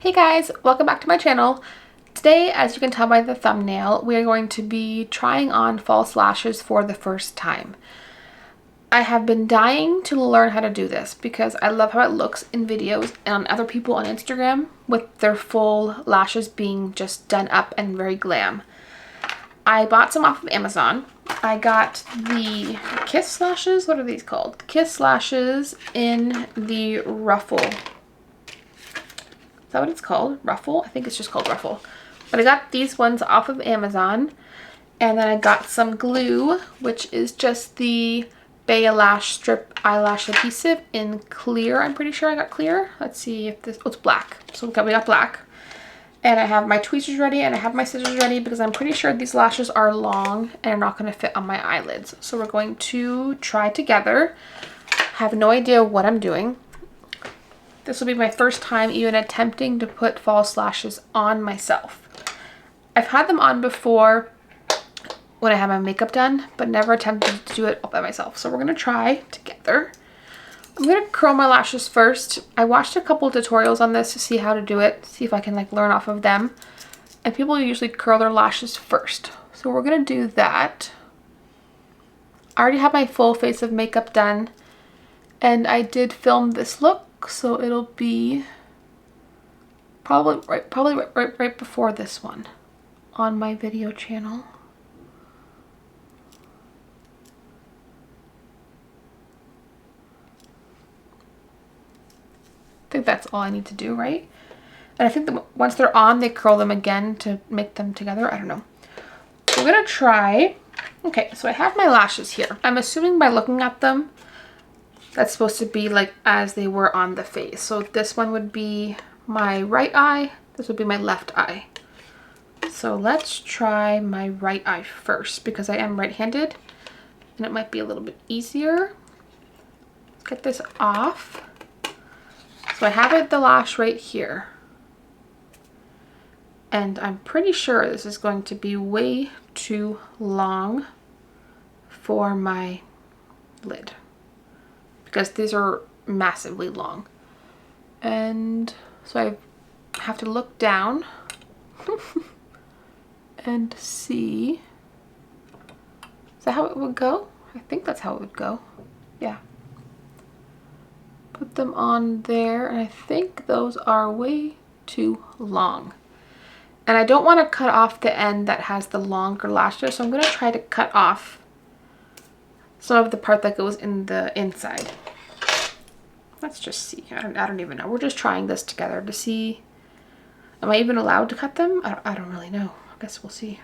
Hey guys, welcome back to my channel. Today, as you can tell by the thumbnail, we are going to be trying on false lashes for the first time. I have been dying to learn how to do this because I love how it looks in videos and on other people on Instagram with their full lashes being just done up and very glam. I bought some off of Amazon. I got the Kiss lashes. What are these called? Kiss lashes in the ruffle. Is that what it's called? Ruffle? I think it's just called Ruffle. But I got these ones off of Amazon. And then I got some glue, which is just the Baylash Strip Eyelash Adhesive in clear. I'm pretty sure I got clear. Let's see if this... Oh, it's black. So we got black. And I have my tweezers ready and I have my scissors ready because I'm pretty sure these lashes are long and are not going to fit on my eyelids. So we're going to try together. I have no idea what I'm doing. This will be my first time even attempting to put false lashes on myself. I've had them on before when I had my makeup done, but never attempted to do it all by myself. So we're going to try together. I'm going to curl my lashes first. I watched a couple tutorials on this to see how to do it, see if I can like learn off of them. And people usually curl their lashes first. So we're going to do that. I already have my full face of makeup done and I did film this look. So it'll be probably right before this one on my video channel. I think that's all I need to do, right? And I think that once they're on, they curl them again to make them together. I don't know. We're gonna try. Okay, so I have my lashes here. I'm assuming by looking at them, that's supposed to be like as they were on the face. So this one would be my right eye. This would be my left eye. So let's try my right eye first because I am right-handed and it might be a little bit easier. Let's get this off. So I have the lash right here. And I'm pretty sure this is going to be way too long for my lid, because these are massively long. And so I have to look down and see. Is that how it would go? I think that's how it would go. Yeah. Put them on there, and I think those are way too long. And I don't want to cut off the end that has the longer lashes, so I'm going to try to cut off some of the part that goes in the inside. Let's just see. I don't even know. We're just trying this together to see. Am I even allowed to cut them? I don't really know. I guess we'll see.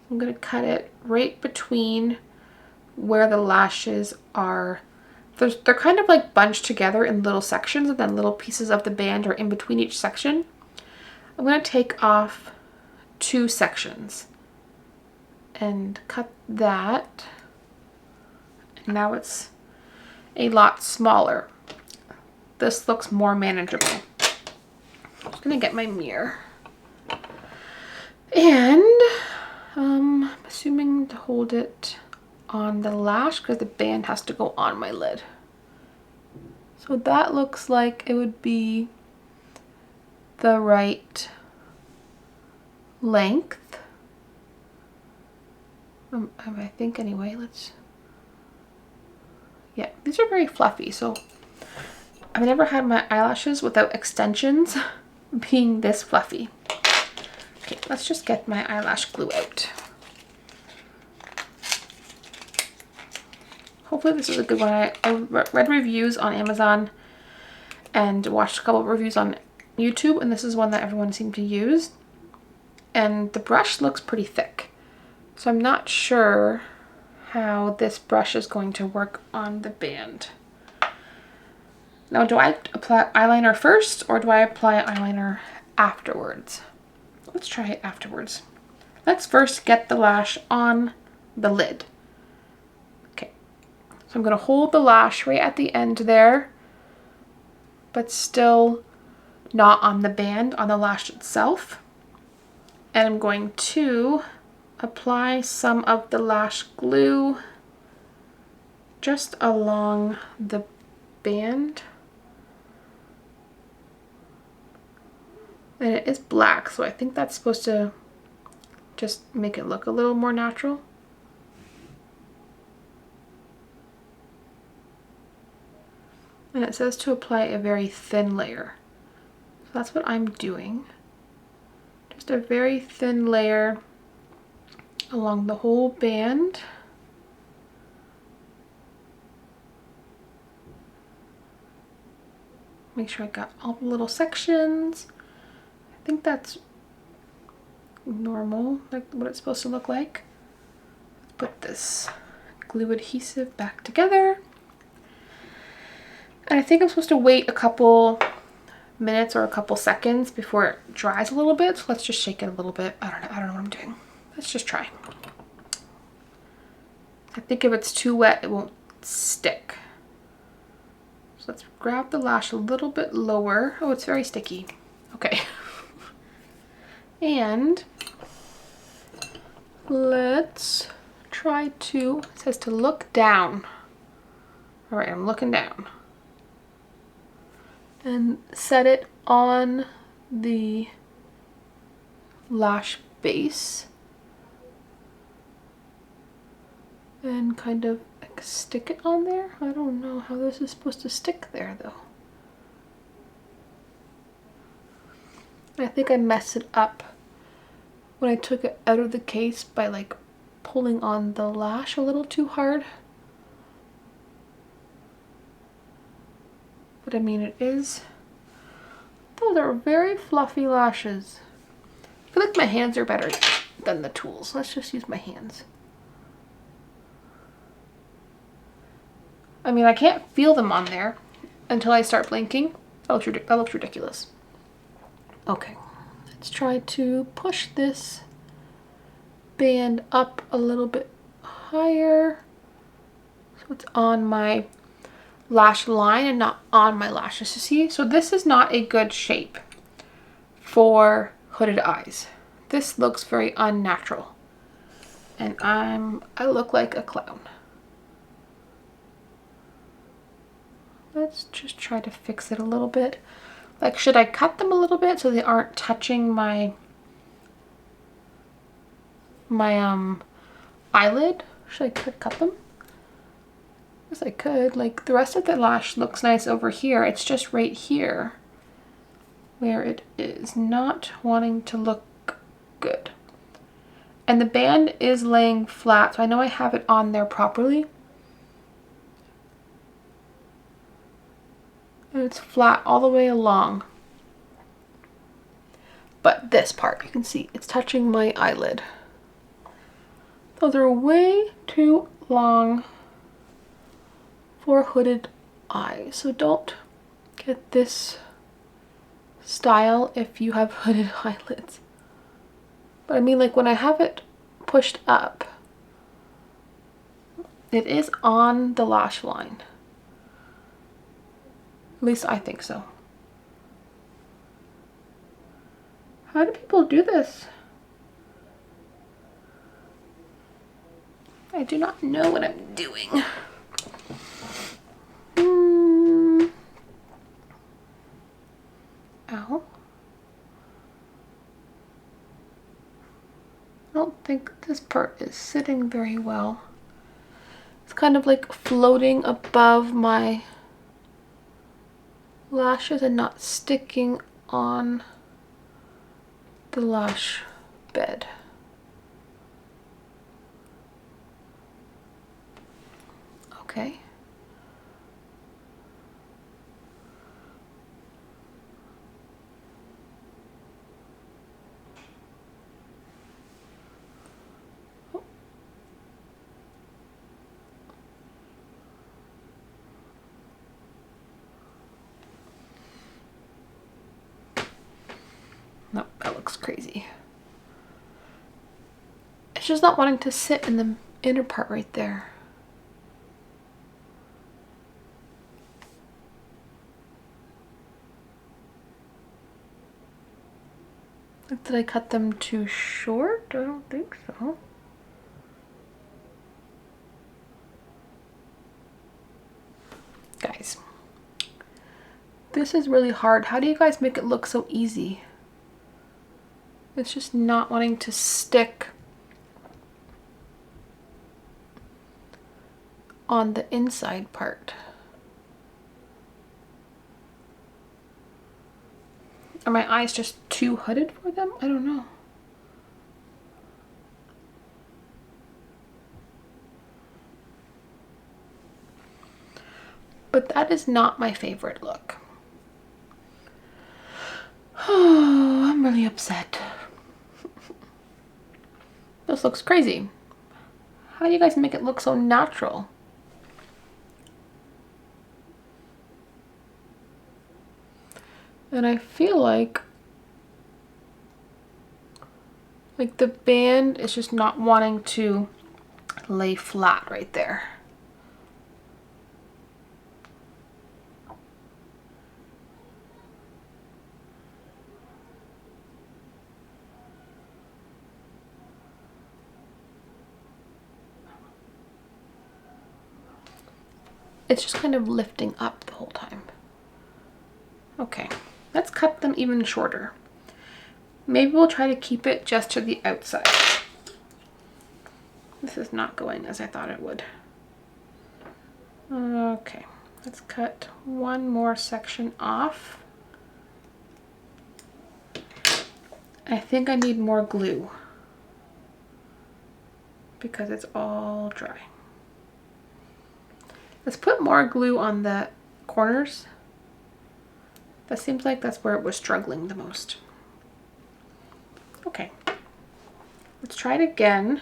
I'm going to cut it right between where the lashes are. They're kind of like bunched together in little sections, and then little pieces of the band are in between each section. I'm going to take off 2 sections and cut that. And now it's a lot smaller. This looks more manageable. I'm just gonna get my mirror. And I'm assuming to hold it on the lash because the band has to go on my lid. So that looks like it would be the right length. I think anyway, yeah, these are very fluffy, so I've never had my eyelashes without extensions being this fluffy. Okay, let's just get my eyelash glue out. Hopefully this is a good one. I read reviews on Amazon and watched a couple of reviews on YouTube, and this is one that everyone seemed to use. And the brush looks pretty thick, so I'm not sure how this brush is going to work on the band. Now, do I apply eyeliner first or do I apply eyeliner afterwards? Let's try it afterwards. Let's first get the lash on the lid. Okay, so I'm going to hold the lash right at the end there, but still not on the band, on the lash itself. And I'm going to apply some of the lash glue just along the band And it is black, so I think that's supposed to just make it look a little more natural. And it says to apply a very thin layer. So that's what I'm doing. Just a very thin layer along the whole band. Make sure I got all the little sections. I think that's normal, like what it's supposed to look like. Let's put this glue adhesive back together. And I think I'm supposed to wait a couple minutes or a couple seconds before it dries a little bit. So let's just shake it a little bit. I don't know what I'm doing. Let's just try. I think if it's too wet, it won't stick. So let's grab the lash a little bit lower. Oh, it's very sticky. Okay. And let's try to, it says to look down. All right, I'm looking down. And set it on the lash base. And kind of like stick it on there. I don't know how this is supposed to stick there though. I think I messed it up when I took it out of the case by like pulling on the lash a little too hard. But I mean, it is, those are very fluffy lashes. I feel like my hands are better than the tools. Let's just use my hands. I mean, I can't feel them on there until I start blinking. That looks ridiculous. Okay, let's try to push this band up a little bit higher so it's on my lash line and not on my lashes, you see? So this is not a good shape for hooded eyes. This looks very unnatural. And I look like a clown. Let's just try to fix it a little bit. Like, should I cut them a little bit so they aren't touching my eyelid? Should I cut them? Yes, I could. Like, the rest of the lash looks nice over here. It's just right here where it is not wanting to look good. And the band is laying flat, so I know I have it on there properly. And it's flat all the way along. But this part, you can see, it's touching my eyelid. Those are way too long for hooded eyes. So don't get this style if you have hooded eyelids. But I mean, like when I have it pushed up, it is on the lash line. At least I think so. How do people do this? I do not know what I'm doing. Ow. I don't think this part is sitting very well. It's kind of like floating above my lashes and not sticking on the lash bed. Okay. Nope, that looks crazy. It's just not wanting to sit in the inner part right there. Did I cut them too short? I don't think so. Guys, this is really hard. How do you guys make it look so easy? It's just not wanting to stick on the inside part. Are my eyes just too hooded for them? I don't know. But that is not my favorite look. Oh, I'm really upset. This looks crazy. How do you guys make it look so natural? And I feel like the band is just not wanting to lay flat right there. It's just kind of lifting up the whole time. Okay, let's cut them even shorter. Maybe we'll try to keep it just to the outside. This is not going as I thought it would. Okay, let's cut one more section off. I think I need more glue because it's all dry. Let's put more glue on the corners. That seems like that's where it was struggling the most. Okay, let's try it again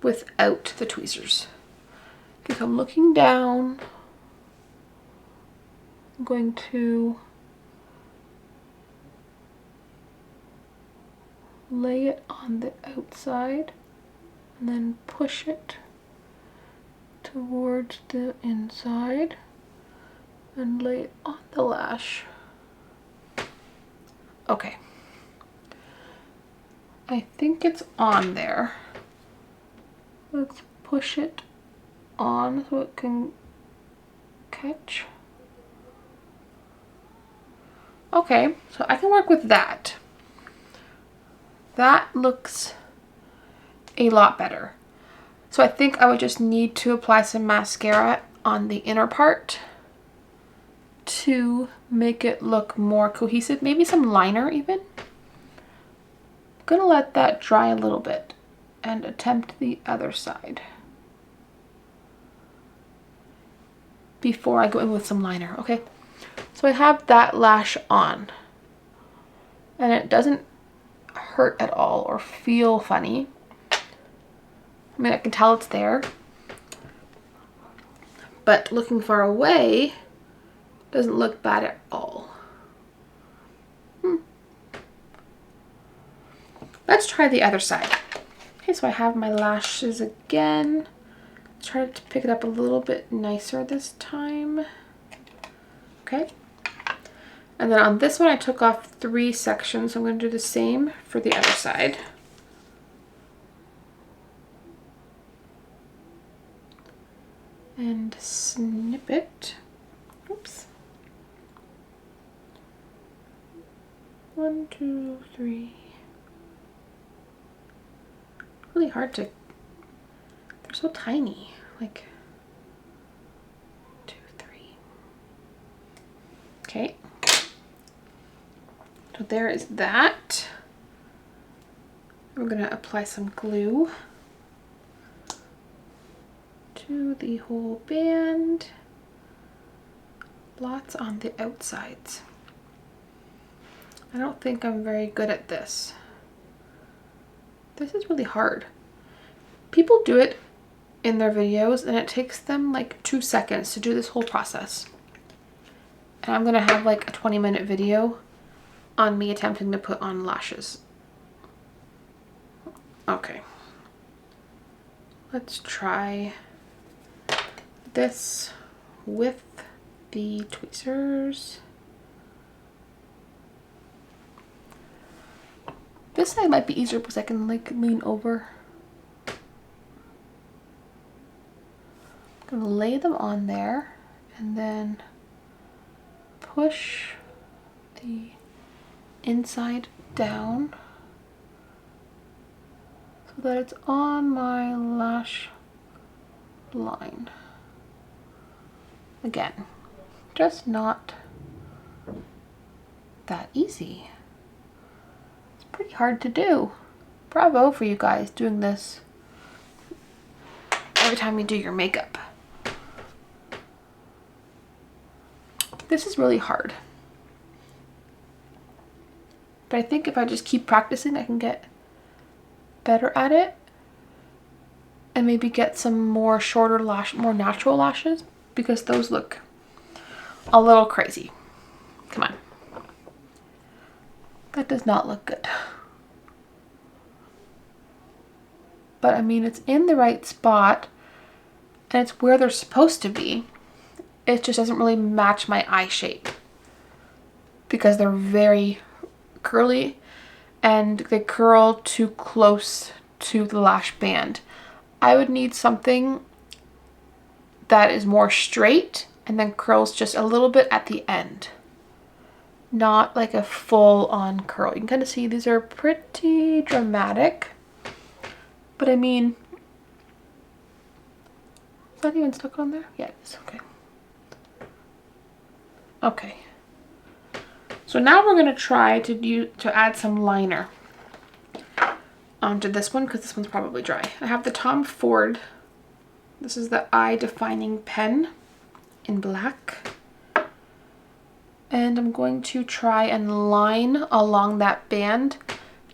without the tweezers. Okay, so I'm looking down. I'm going to lay it on the outside and then push it towards the inside and lay it on the lash. Okay. I think it's on there. Let's push it on so it can catch. Okay, so I can work with that. That looks a lot better. So I think I would just need to apply some mascara on the inner part to make it look more cohesive. Maybe some liner even. I'm gonna let that dry a little bit and attempt the other side before I go in with some liner. Okay, so I have that lash on and it doesn't hurt at all or feel funny. I mean, I can tell it's there, but looking far away doesn't look bad at all. Let's try the other side. Okay, so I have my lashes again. Try to pick it up a little bit nicer this time. Okay. And then on this one, I took off 3 sections. So I'm going to do the same for the other side. And snip it. Oops. 1, 2, 3. Really hard to, they're so tiny. Like 2, 3. Okay. So there is that. We're gonna apply some glue to the whole band. Lots on the outsides. I don't think I'm very good at this. This is really hard. People do it in their videos and it takes them like 2 seconds to do this whole process. And I'm gonna have like a 20-minute video on me attempting to put on lashes. Okay. Let's try this with the tweezers. This side might be easier because I can like lean over. I'm gonna lay them on there and then push the inside down so that it's on my lash line. Again, just not that easy. It's pretty hard to do. Bravo for you guys doing this every time you do your makeup. This is really hard. But I think if I just keep practicing, I can get better at it and maybe get some more shorter more natural lashes, because those look a little crazy. Come on. That does not look good. But I mean, it's in the right spot and it's where they're supposed to be. It just doesn't really match my eye shape because they're very curly and they curl too close to the lash band. I would need something that is more straight and then curls just a little bit at the end. Not like a full on curl. You can kind of see these are pretty dramatic. But I mean, is that even stuck on there? Yeah, it is. Okay. Okay. So now we're going to try to add some liner onto this one, because this one's probably dry. I have the Tom Ford. This is the eye defining pen in black. And I'm going to try and line along that band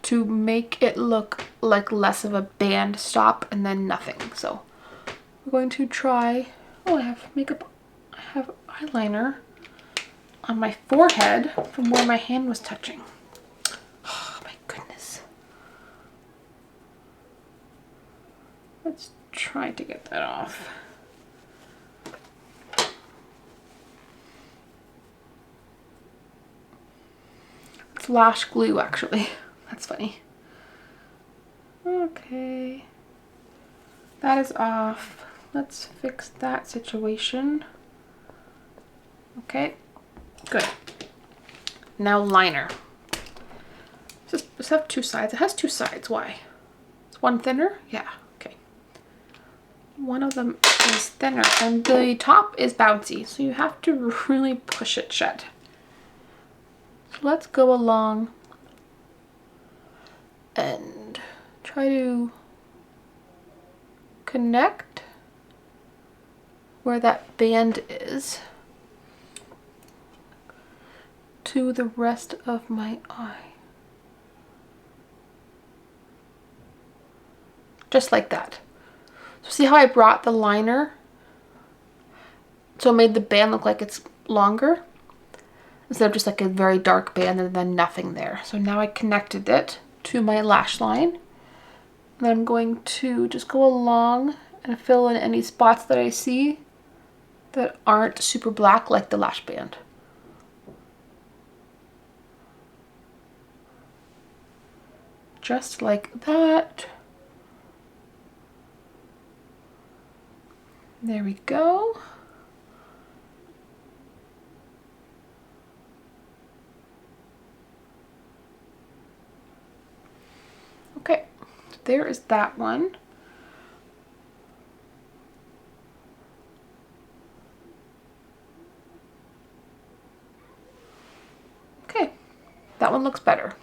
to make it look like less of a band stop and then nothing. So we're going to try, oh, I have makeup, I have eyeliner on my forehead from where my hand was touching. Oh my goodness. Let's try to get that off. It's lash glue, actually. That's funny. Okay. That is off. Let's fix that situation. Okay. Good. Now liner. Does this have two sides? It has two sides. Why? Is one thinner? Yeah. Okay. One of them is thinner and the top is bouncy, so you have to really push it shut. So let's go along and try to connect where that band is to the rest of my eye. Just like that. So see how I brought the liner? So it made the band look like it's longer instead of just like a very dark band and then nothing there. So now I connected it to my lash line. And I'm going to just go along and fill in any spots that I see that aren't super black, like the lash band. Just like that. There we go. Okay, so there is that one. Okay, that one looks better.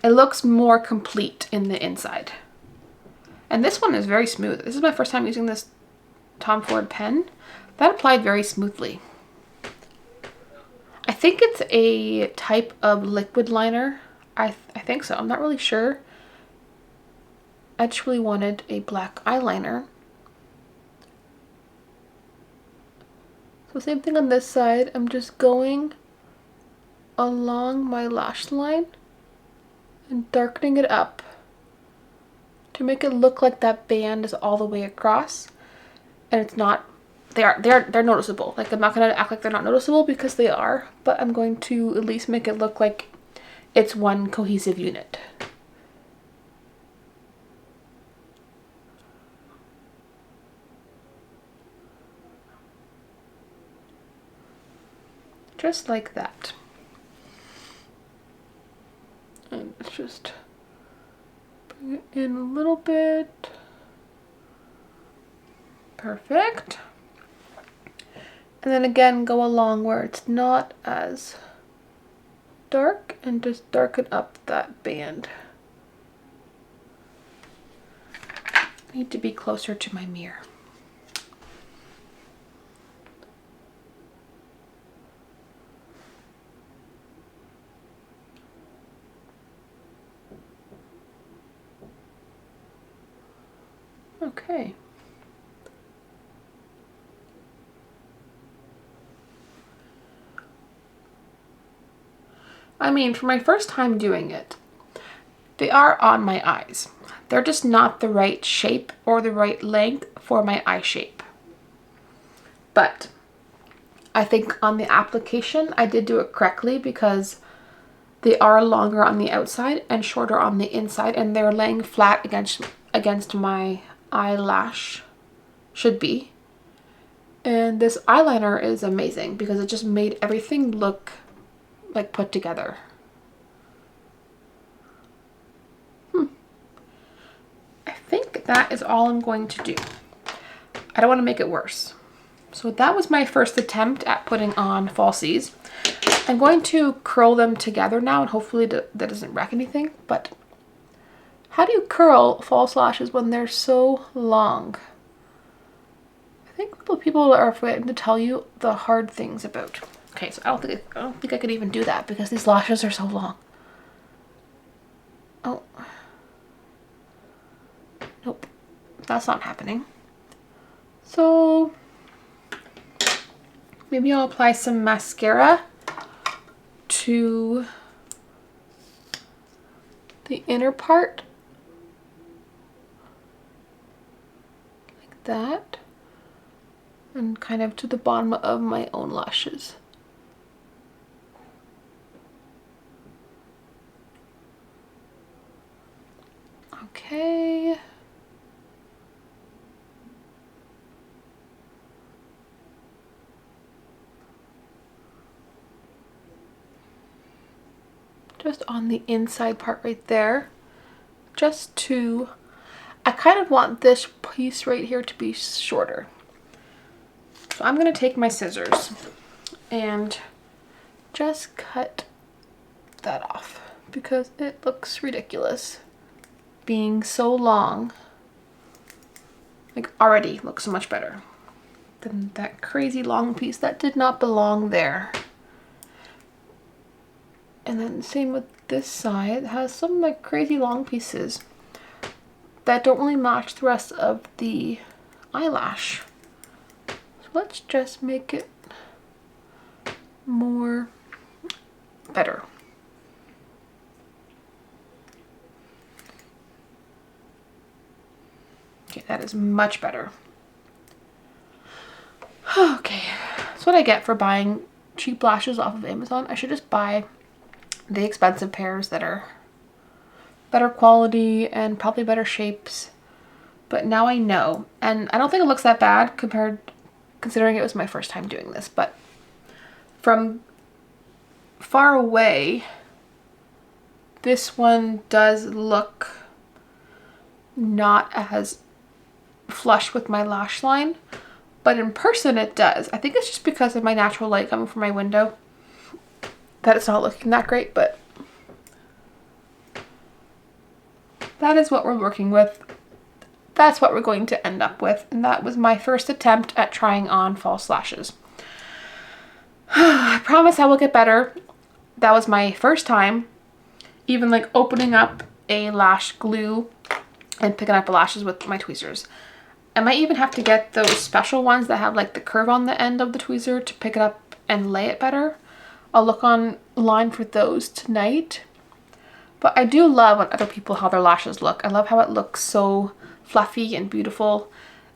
It looks more complete in the inside. And this one is very smooth. This is my first time using this Tom Ford pen. That applied very smoothly. I think it's a type of liquid liner. I think so. I'm not really sure. I just really wanted a black eyeliner. So same thing on this side. I'm just going along my lash line and darkening it up to make it look like that band is all the way across. And it's not, they're noticeable. Like, I'm not gonna act like they're not noticeable because they are, but I'm going to at least make it look like it's one cohesive unit. Just like that. just bring it in a little bit. Perfect. And then again, go along where it's not as dark and just darken up that band. I need to be closer to my mirror. Okay. I mean, for my first time doing it, they are on my eyes. They're just not the right shape or the right length for my eye shape. But I think on the application, I did do it correctly because they are longer on the outside and shorter on the inside, and they're laying flat against my eyelash, should be. And this eyeliner is amazing because it just made everything look like put together. I think that is all I'm going to do. I don't want to make it worse. So that was my first attempt at putting on falsies. I'm going to curl them together now, and hopefully that doesn't wreck anything. But how do you curl false lashes when they're so long? I think people are afraid to tell you the hard things about. Okay, so I don't think I could even do that because these lashes are so long. Oh. Nope. That's not happening. So maybe I'll apply some mascara to the inner part. Like that. And kind of to the bottom of my own lashes. Okay. Just on the inside part right there. I kind of want this piece right here to be shorter. So I'm going to take my scissors and just cut that off because it looks ridiculous being so long. Like, already looks so much better than that crazy long piece that did not belong there. And then same with this side. It has some like crazy long pieces that don't really match the rest of the eyelash. So let's just make it more better. Okay, that is much better. Okay, that's what I get for buying cheap lashes off of Amazon. I should just buy the expensive pairs that are better quality and probably better shapes. But now I know, and I don't think it looks that bad considering it was my first time doing this, but from far away, this one does look not as flush with my lash line, but in person it does. I think it's just because of my natural light coming from my window that it's not looking that great, but that is what we're working with. That's what we're going to end up with, and that was my first attempt at trying on false lashes. I promise I will get better. That was my first time even like opening up a lash glue and picking up the lashes with my tweezers. I might even have to get those special ones that have like the curve on the end of the tweezer to pick it up and lay it better. I'll look online for those tonight. But I do love when other people how their lashes look. I love how it looks so fluffy and beautiful.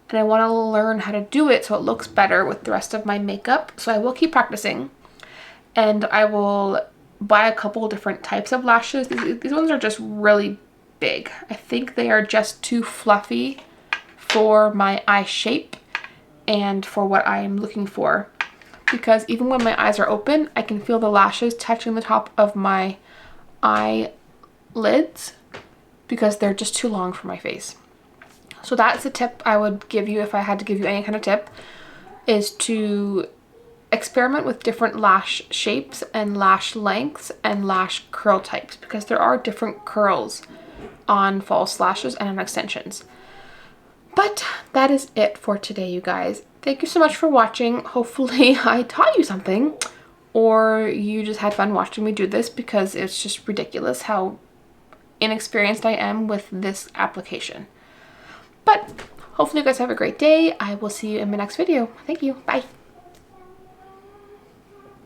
And I want to learn how to do it so it looks better with the rest of my makeup. So I will keep practicing. And I will buy a couple different types of lashes. These ones are just really big. I think they are just too fluffy for my eye shape and for what I am looking for. Because even when my eyes are open, I can feel the lashes touching the top of my eye lids because they're just too long for my face. So that's a tip I would give you if I had to give you any kind of tip, is to experiment with different lash shapes and lash lengths and lash curl types, because there are different curls on false lashes and on extensions. But that is it for today, you guys. Thank you so much for watching. Hopefully I taught you something, or you just had fun watching me do this, because it's just ridiculous how inexperienced I am with this application. But hopefully you guys have a great day. I will see you in my next video. Thank you. Bye.